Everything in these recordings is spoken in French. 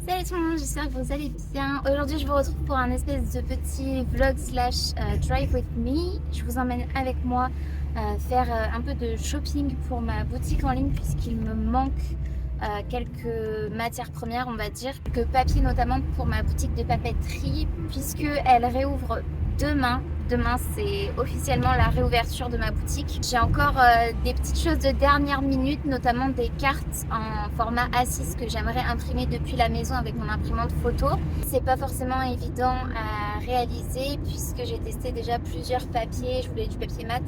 Salut tout le monde, j'espère que vous allez bien. Aujourd'hui je vous retrouve pour un espèce de petit vlog slash drive with me. Je vous emmène avec moi faire un peu de shopping pour ma boutique en ligne puisqu'il me manque quelques matières premières, on va dire, que papier notamment pour ma boutique de papeterie puisque elle réouvre demain. Demain, c'est officiellement la réouverture de ma boutique. J'ai encore des petites choses de dernière minute, notamment des cartes en format A6 que j'aimerais imprimer depuis la maison avec mon imprimante photo. C'est pas forcément évident à réaliser puisque j'ai testé déjà plusieurs papiers. Je voulais du papier mat.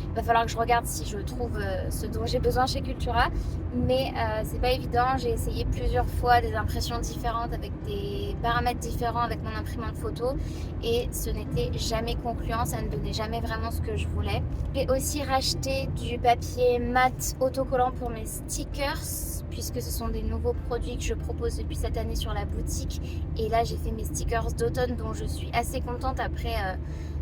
Il va falloir que je regarde si je trouve ce dont j'ai besoin chez Cultura. Mais c'est pas évident. J'ai essayé plusieurs fois des impressions différentes avec des paramètres différents avec mon imprimante photo et ce n'était jamais concluant, ça ne donnait jamais vraiment ce que je voulais. J'ai aussi racheté du papier mat autocollant pour mes stickers puisque ce sont des nouveaux produits que je propose depuis cette année sur la boutique et là j'ai fait mes stickers d'automne dont je suis assez contente après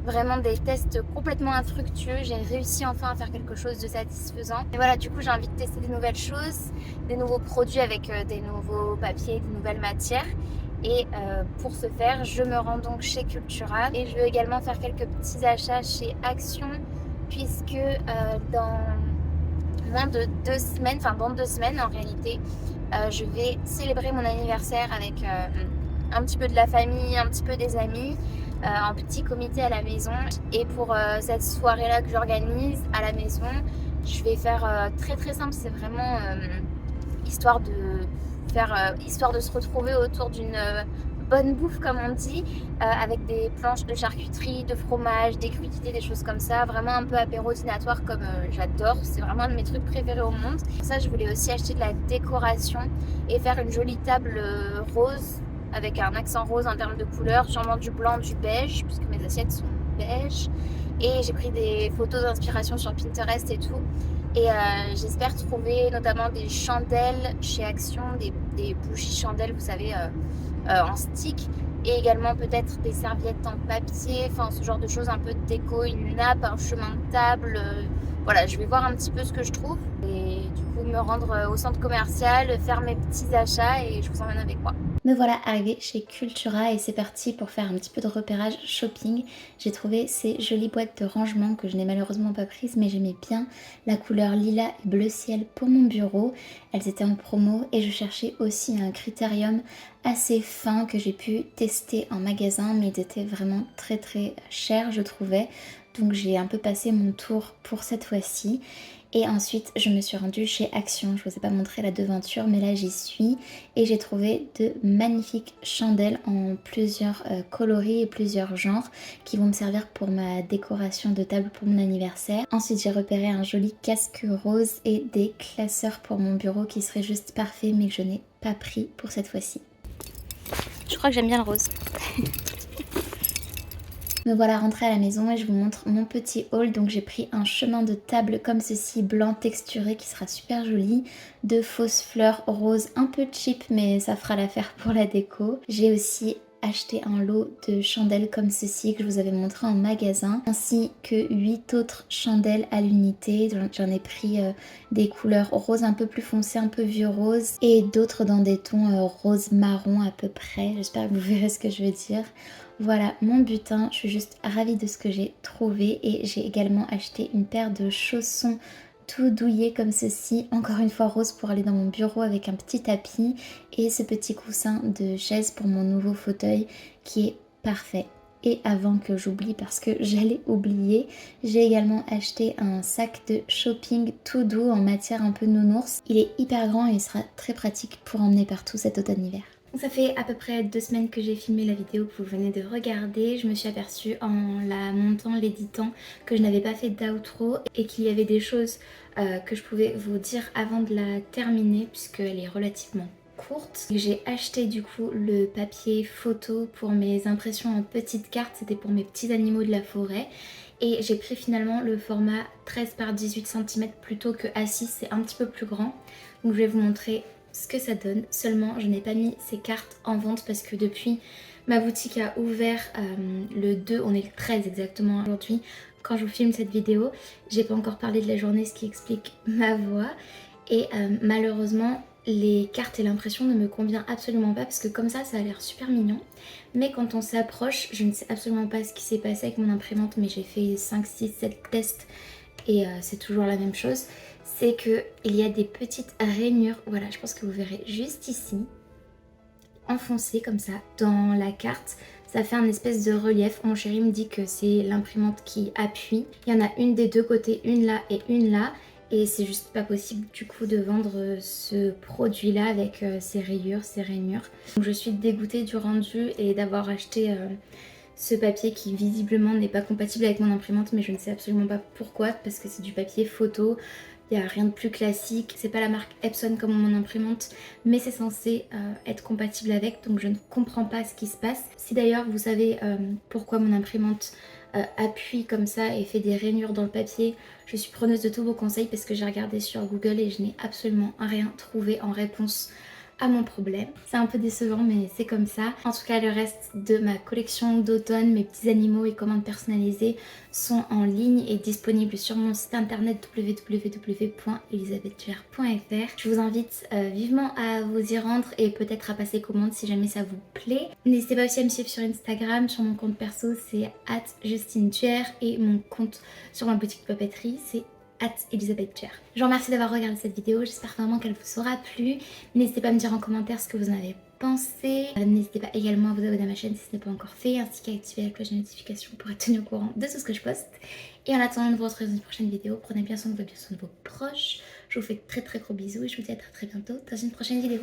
vraiment des tests complètement infructueux. J'ai réussi enfin à faire quelque chose de satisfaisant et voilà, du coup j'ai envie de tester des nouvelles choses, des nouveaux produits avec des nouveaux papiers, des nouvelles matières. Et pour ce faire, je me rends donc chez Cultura et je veux également faire quelques petits achats chez Action puisque dans moins de 2 semaines, enfin dans 2 semaines en réalité, je vais célébrer mon anniversaire avec un petit peu de la famille, un petit peu des amis, en petit comité à la maison. Et pour cette soirée-là que j'organise à la maison, je vais faire très très simple, c'est vraiment histoire de histoire de se retrouver autour d'une bonne bouffe comme on dit, avec des planches de charcuterie, de fromage, des crudités, des choses comme ça, vraiment un peu apéro dînatoire comme j'adore, c'est vraiment un de mes trucs préférés au monde. Pour ça je voulais aussi acheter de la décoration et faire une jolie table rose avec un accent rose en termes de couleurs, sûrement du blanc, du beige puisque mes assiettes sont beige, et j'ai pris des photos d'inspiration sur Pinterest et tout. Et j'espère trouver notamment des chandelles chez Action, des bougies chandelles, vous savez, en stick. Et également peut-être des serviettes en papier, enfin ce genre de choses, un peu de déco, une nappe, un chemin de table. Voilà, je vais voir un petit peu ce que je trouve. Et du coup me rendre au centre commercial, faire mes petits achats et je vous emmène avec moi. Me voilà arrivée chez Cultura et c'est parti pour faire un petit peu de repérage shopping. J'ai trouvé ces jolies boîtes de rangement que je n'ai malheureusement pas prises mais j'aimais bien la couleur lilas et bleu ciel pour mon bureau. Elles étaient en promo et je cherchais aussi un critérium assez fin que j'ai pu tester en magasin mais il était vraiment très très cher je trouvais. Donc j'ai un peu passé mon tour pour cette fois-ci. Et ensuite, je me suis rendue chez Action. Je ne vous ai pas montré la devanture, mais là, j'y suis. Et j'ai trouvé de magnifiques chandelles en plusieurs coloris et plusieurs genres qui vont me servir pour ma décoration de table pour mon anniversaire. Ensuite, j'ai repéré un joli casque rose et des classeurs pour mon bureau qui seraient juste parfaits, mais que je n'ai pas pris pour cette fois-ci. Je crois que j'aime bien le rose. Me voilà rentrée à la maison et je vous montre mon petit haul. Donc j'ai pris un chemin de table comme ceci, blanc texturé qui sera super joli. De fausses fleurs roses un peu cheap mais ça fera l'affaire pour la déco. J'ai aussi acheté un lot de chandelles comme ceci que je vous avais montré en magasin, ainsi que 8 autres chandelles à l'unité. J'en ai pris des couleurs roses un peu plus foncées, un peu vieux rose, et d'autres dans des tons rose marron à peu près. J'espère que vous verrez ce que je veux dire. Voilà mon butin, je suis juste ravie de ce que j'ai trouvé et j'ai également acheté une paire de chaussons tout douillés comme ceci, encore une fois rose pour aller dans mon bureau avec un petit tapis et ce petit coussin de chaise pour mon nouveau fauteuil qui est parfait. Et avant que j'oublie parce que j'allais oublier, j'ai également acheté un sac de shopping tout doux en matière un peu nounours. Il est hyper grand et il sera très pratique pour emmener partout cet automne-hiver. Ça fait à peu près 2 semaines que j'ai filmé la vidéo que vous venez de regarder. Je me suis aperçue en la montant, l'éditant, que je n'avais pas fait d'outro et qu'il y avait des choses que je pouvais vous dire avant de la terminer puisqu'elle est relativement courte. J'ai acheté du coup le papier photo pour mes impressions en petites cartes, c'était pour mes petits animaux de la forêt. Et j'ai pris finalement le format 13 par 18 cm plutôt que A6, c'est un petit peu plus grand. Donc je vais vous montrer ce que ça donne. Seulement je n'ai pas mis ces cartes en vente parce que depuis ma boutique a ouvert le 2, on est le 13 exactement aujourd'hui quand je vous filme cette vidéo. J'ai pas encore parlé de la journée, ce qui explique ma voix. Et malheureusement les cartes et l'impression ne me convient absolument pas parce que comme ça a l'air super mignon. Mais quand on s'approche, je ne sais absolument pas ce qui s'est passé avec mon imprimante, mais j'ai fait 5, 6, 7 tests et c'est toujours la même chose. C'est qu'il y a des petites rainures, voilà, je pense que vous verrez juste ici, enfoncées comme ça dans la carte. Ça fait un espèce de relief. Mon chéri me dit que c'est l'imprimante qui appuie. Il y en a une des deux côtés, une là et une là. Et c'est juste pas possible du coup de vendre ce produit là avec ces rayures, ces rainures. Donc je suis dégoûtée du rendu et d'avoir acheté ce papier qui visiblement n'est pas compatible avec mon imprimante, mais je ne sais absolument pas pourquoi, parce que c'est du papier photo. Il n'y a rien de plus classique, c'est pas la marque Epson comme mon imprimante, mais c'est censé être compatible avec, donc je ne comprends pas ce qui se passe. Si d'ailleurs vous savez pourquoi mon imprimante appuie comme ça et fait des rainures dans le papier, je suis preneuse de tous vos conseils parce que j'ai regardé sur Google et je n'ai absolument rien trouvé en réponse à mon problème. C'est un peu décevant mais c'est comme ça. En tout cas le reste de ma collection d'automne, mes petits animaux et commandes personnalisées sont en ligne et disponibles sur mon site internet www.elisabethduer.fr. Je vous invite vivement à vous y rendre et peut-être à passer commande si jamais ça vous plaît. N'hésitez pas aussi à me suivre sur Instagram, sur mon compte perso c'est @JustineDuer et mon compte sur ma boutique de papeterie c'est @ElisabethDuer. Je vous remercie d'avoir regardé cette vidéo, j'espère vraiment qu'elle vous aura plu. N'hésitez pas à me dire en commentaire ce que vous en avez pensé. N'hésitez pas également à vous abonner à ma chaîne si ce n'est pas encore fait, ainsi qu'à activer la cloche de notification pour être tenu au courant de tout ce que je poste. Et en attendant de vous retrouver dans une prochaine vidéo, prenez bien soin de vous et bien soin de vos proches. Je vous fais très gros bisous et je vous dis à très bientôt dans une prochaine vidéo.